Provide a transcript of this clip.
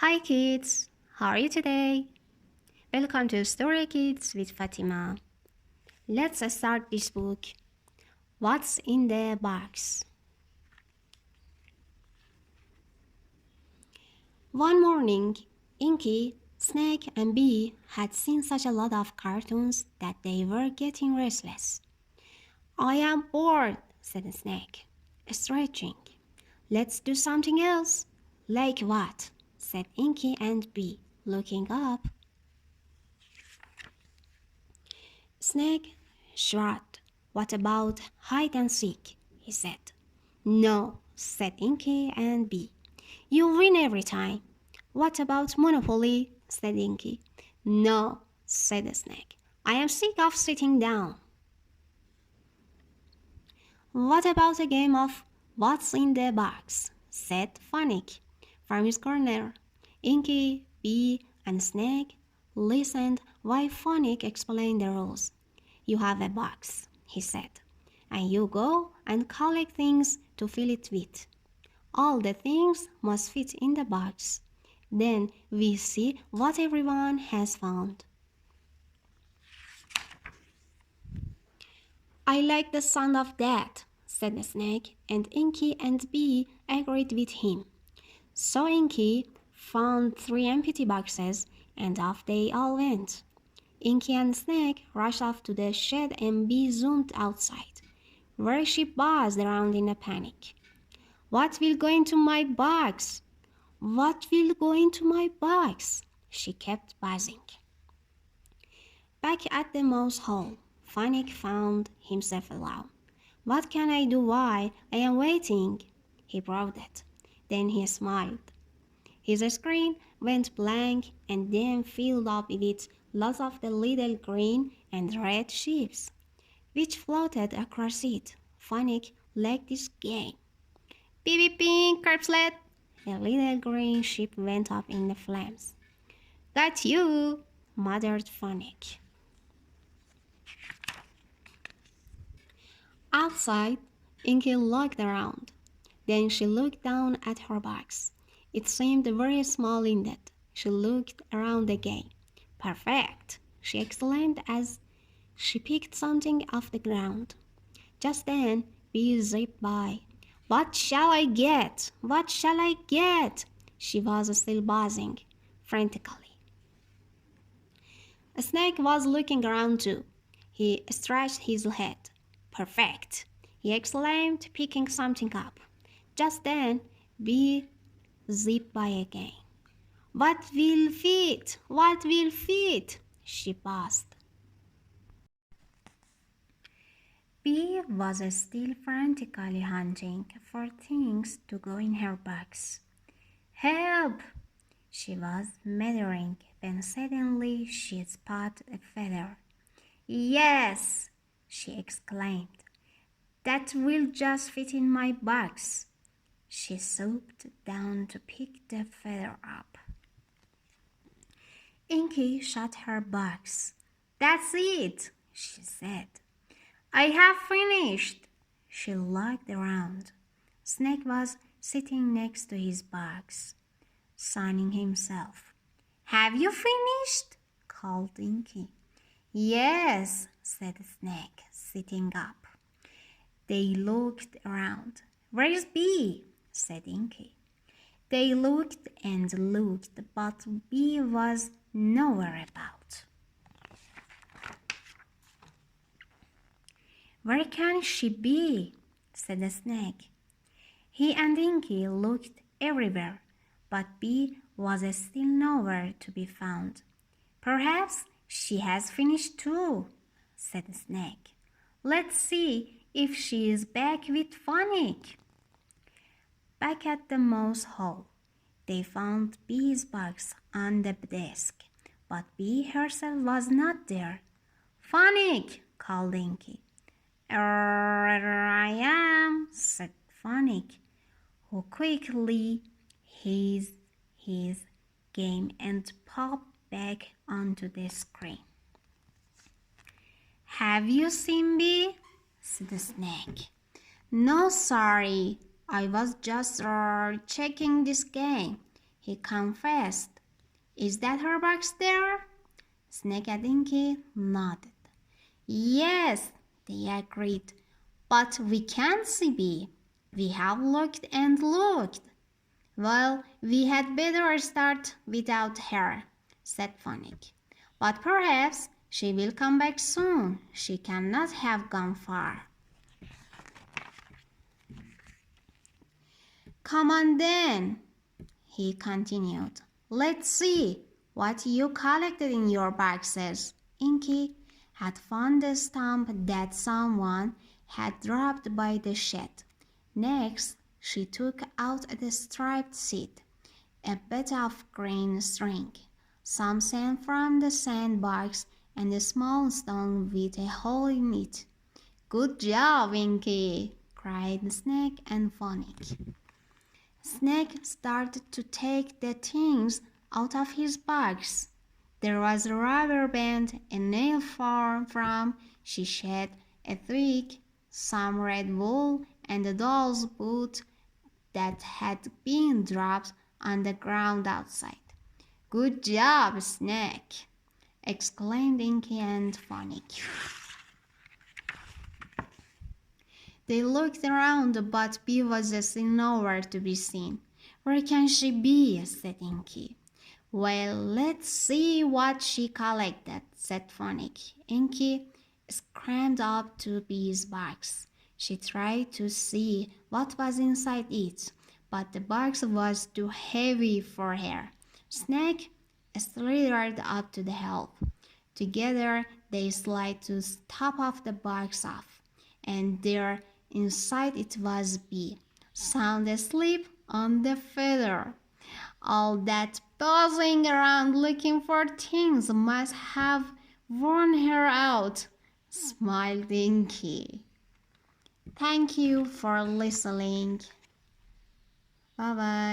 Hi kids, how are you today? Welcome to Story Kids with Fatima. Let's start this book. What's in the box? One morning, Inky, Snake and Bee had seen such a lot of cartoons that they were getting restless. I am bored, said the Snake, stretching. Let's do something else. Like what? Said Inky and Bee, looking up. Snake shrugged. What about hide and seek? He said. No, said Inky and Bee. You win every time. What about Monopoly? Said Inky. No, said the Snake. I am sick of sitting down. What about a game of What's in the Box? Said Phonic from his corner. Inky, Bee, and Snake listened while Phonic explained the rules. You have a box, he said, and you go and collect things to fill it with. All the things must fit in the box. Then we see what everyone has found. I like the sound of that, said the Snake, and Inky and Bee agreed with him. So Inky found 3 empty boxes, and off they all went. Inky and Snake rushed off to the shed and Bee zoomed outside, where she buzzed around in a panic. What will go into my box? What will go into my box? She kept buzzing. Back at the mouse hole, Phonic found himself alone. What can I do while I am waiting? He brooded. Then he smiled. His screen went blank and then filled up with lots of the little green and red ships, which floated across it. Phonic liked this game. Beep beep beep, corpselet! The little green ship went up in the flames. Got you, muttered Phonic. Outside, Inky looked around. Then she looked down at her box. It seemed very small indeed. She looked around again. Perfect, she exclaimed as she picked something off the ground. Just then, Bee zipped by. What shall I get? What shall I get? She was still buzzing frantically. A Snake was looking around too. He stretched his head. Perfect, he exclaimed, picking something up. Just then, Bee zipped by again. What will fit? What will fit? She buzzed. Bee was still frantically hunting for things to go in her box. Help! She was muttering when suddenly she spotted a feather. Yes! She exclaimed. That will just fit in my box. She swooped down to pick the feather up. Inky shut her box. That's it, she said. I have finished. She looked around. Snake was sitting next to his box, sunning himself. Have you finished? Called Inky. Yes, said Snake, sitting up. They looked around. Where's Bee? Said Inky. They looked and looked, but Bee was nowhere about. Where can she be? Said the Snake. He and Inky looked everywhere, but Bee was still nowhere to be found. Perhaps she has finished too, said the Snake. Let's see if she is back with Phonic. Back at the mouse hole, they found Bee's box on the desk, but Bee herself was not there. Phonic, called Inky. I am, said Phonic, who quickly hid his game and popped back onto the screen. Have you seen Bee? Said the Snake. No, sorry. I was just checking this game. he confessed. Is that her box there? Snake and Inky nodded. Yes, they agreed. But we can't see Bee. We have looked and looked. Well, we had better start without her, said Phonic. But perhaps she will come back soon. She cannot have gone far. Come on then, he continued. Let's see what you collected in your boxes. Inky had found the stump that someone had dropped by the shed. Next, she took out the striped seed, a bit of green string, some sand from the sandbox, and a small stone with a hole in it. Good job, Inky! Cried Snake and Phonic. Snake started to take the things out of his box. There was a rubber band, a nail from she shed, a twig, some red wool, and a doll's boot that had been dropped on the ground outside. Good job, Snake! Exclaimed Inky and Phonic. They looked around, but Bee was nowhere to be seen. Where can she be? Said Inky. Well, let's see what she collected, said Phonic. Inky scrambled up to Bee's box. She tried to see what was inside it, but the box was too heavy for her. Snake slithered up to the help. Together they slid the top of the box off, and there inside it was Bee, sound asleep on the feather. All that buzzing around looking for things must have worn her out, smiled Inky. Thank you for listening. Bye bye.